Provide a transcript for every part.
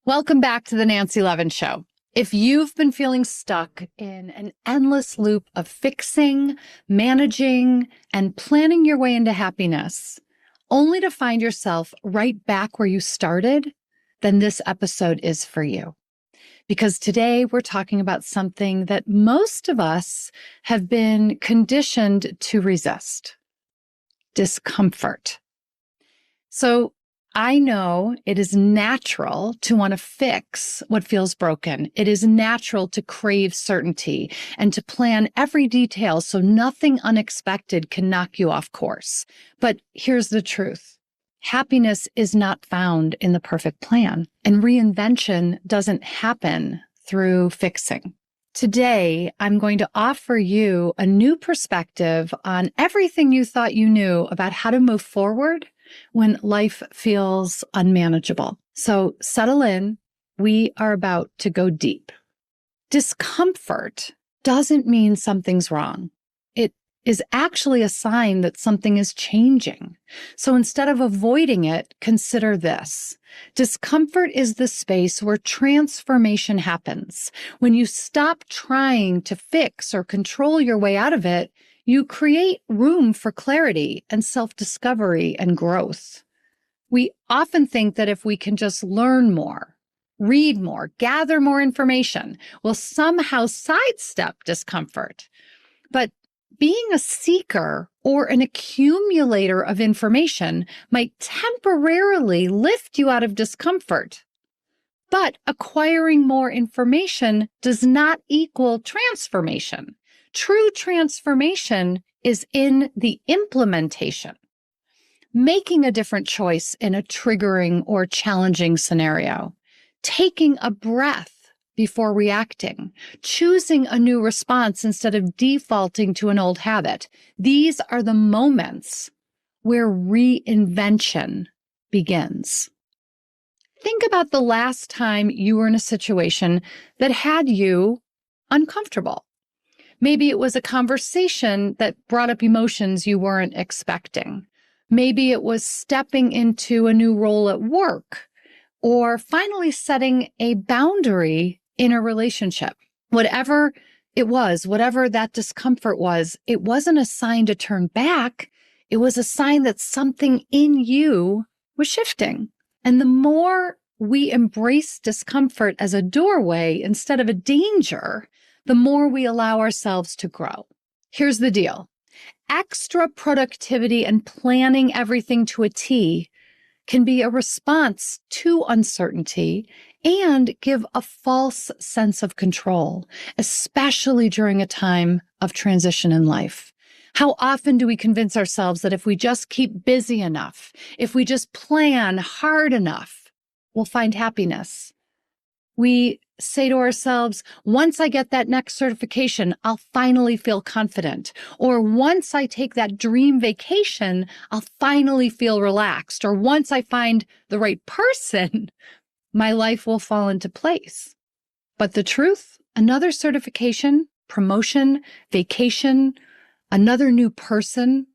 Welcome back to the Nancy Levin Show. If you've been feeling stuck in an endless loop of fixing, managing, and planning your way into happiness, only to find yourself right back where you started, then this episode is for you. Because today we're talking about something that most of us have been conditioned to resist: discomfort. So I know it is natural to want to fix what feels broken. It is natural to crave certainty and to plan every detail so nothing unexpected can knock you off course. But here's the truth. Happiness is not found in the perfect plan, and reinvention doesn't happen through fixing. Today, I'm going to offer you a new perspective on everything you thought you knew about how to move forward when life feels unmanageable. So settle in. We are about to go deep. Discomfort doesn't mean something's wrong. It is actually a sign that something is changing. So instead of avoiding it, consider this. Discomfort is the space where transformation happens. When you stop trying to fix or control your way out of it, you create room for clarity and self-discovery and growth. We often think that if we can just learn more, read more, gather more information, we'll somehow sidestep discomfort. But being a seeker or an accumulator of information might temporarily lift you out of discomfort. But acquiring more information does not equal transformation. True transformation is in the implementation, making a different choice in a triggering or challenging scenario, taking a breath before reacting, choosing a new response instead of defaulting to an old habit. These are the moments where reinvention begins. Think about the last time you were in a situation that had you uncomfortable. Maybe it was a conversation that brought up emotions you weren't expecting. Maybe it was stepping into a new role at work, or finally setting a boundary in a relationship. Whatever it was, whatever that discomfort was, it wasn't a sign to turn back. It was a sign that something in you was shifting. And the more we embrace discomfort as a doorway instead of a danger, the more we allow ourselves to grow. Here's the deal. Extra productivity and planning everything to a T can be a response to uncertainty and give a false sense of control, especially during a time of transition in life. How often do we convince ourselves that if we just keep busy enough, if we just plan hard enough, we'll find happiness? We say to ourselves, once I get that next certification, I'll finally feel confident. Or once I take that dream vacation, I'll finally feel relaxed. Or once I find the right person, my life will fall into place. But the truth, another certification, promotion, vacation, another new person,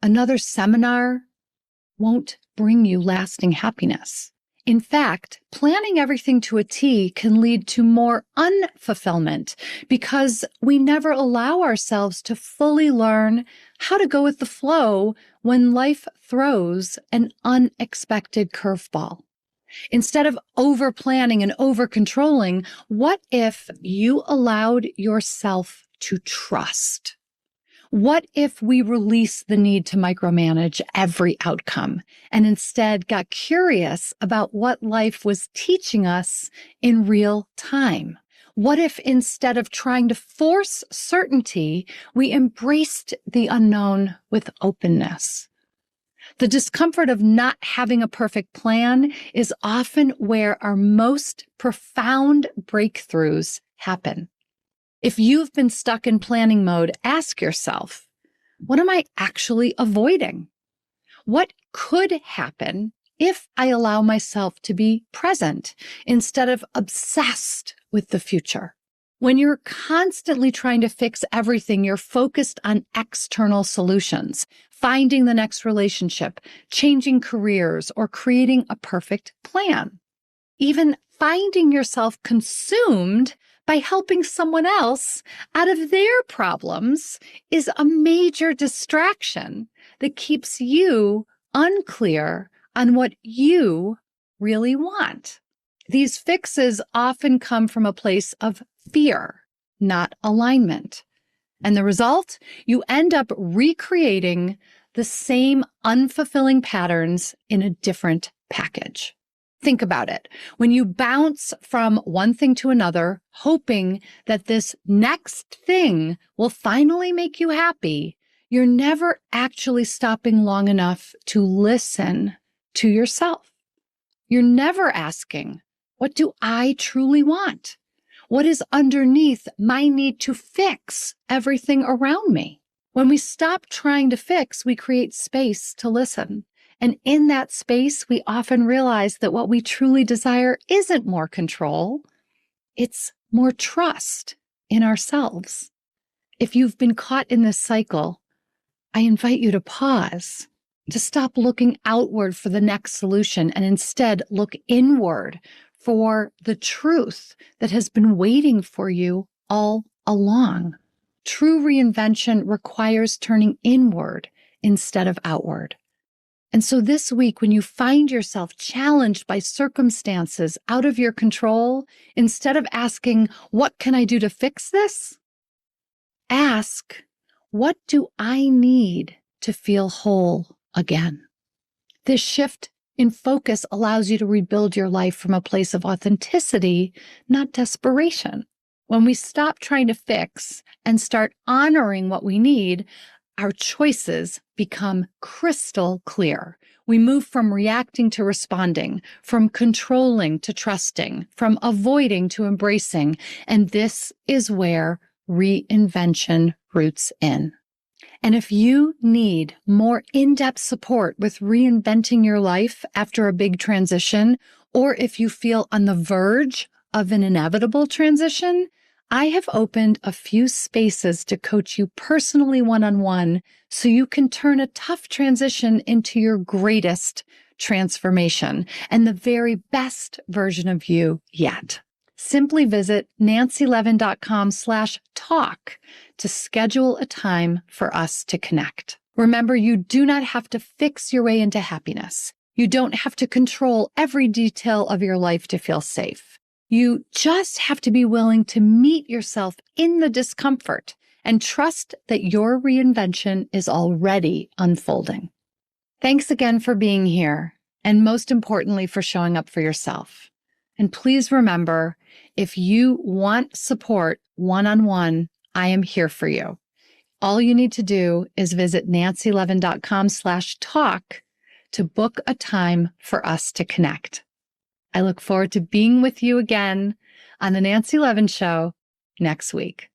another seminar won't bring you lasting happiness. In fact, planning everything to a T can lead to more unfulfillment because we never allow ourselves to fully learn how to go with the flow when life throws an unexpected curveball. Instead of over-planning and over-controlling, what if you allowed yourself to trust? What if we release the need to micromanage every outcome and instead got curious about what life was teaching us in real time? What if instead of trying to force certainty, we embraced the unknown with openness? The discomfort of not having a perfect plan is often where our most profound breakthroughs happen. If you've been stuck in planning mode, ask yourself, what am I actually avoiding? What could happen if I allow myself to be present instead of obsessed with the future? When you're constantly trying to fix everything, you're focused on external solutions, finding the next relationship, changing careers, or creating a perfect plan. Even finding yourself consumed by helping someone else out of their problems is a major distraction that keeps you unclear on what you really want. These fixes often come from a place of fear, not alignment. And the result? You end up recreating the same unfulfilling patterns in a different package. Think about it. When you bounce from one thing to another, hoping that this next thing will finally make you happy, you're never actually stopping long enough to listen to yourself. You're never asking, what do I truly want? What is underneath my need to fix everything around me? When we stop trying to fix, we create space to listen. And in that space, we often realize that what we truly desire isn't more control, it's more trust in ourselves. If you've been caught in this cycle, I invite you to pause, to stop looking outward for the next solution and instead look inward for the truth that has been waiting for you all along. True reinvention requires turning inward instead of outward. And so this week, when you find yourself challenged by circumstances out of your control, instead of asking, what can I do to fix this? Ask, what do I need to feel whole again? This shift in focus allows you to rebuild your life from a place of authenticity, not desperation. When we stop trying to fix and start honoring what we need, our choices become crystal clear. We move from reacting to responding, from controlling to trusting, from avoiding to embracing. And this is where reinvention roots in. And if you need more in-depth support with reinventing your life after a big transition, or if you feel on the verge of an inevitable transition, I have opened a few spaces to coach you personally one-on-one so you can turn a tough transition into your greatest transformation and the very best version of you yet. Simply visit nancylevin.com/talk to schedule a time for us to connect. Remember, you do not have to fix your way into happiness. You don't have to control every detail of your life to feel safe. You just have to be willing to meet yourself in the discomfort and trust that your reinvention is already unfolding. Thanks again for being here, and most importantly, for showing up for yourself. And please remember, if you want support one-on-one, I am here for you. All you need to do is visit nancylevin.com/talk to book a time for us to connect. I look forward to being with you again on The Nancy Levin Show next week.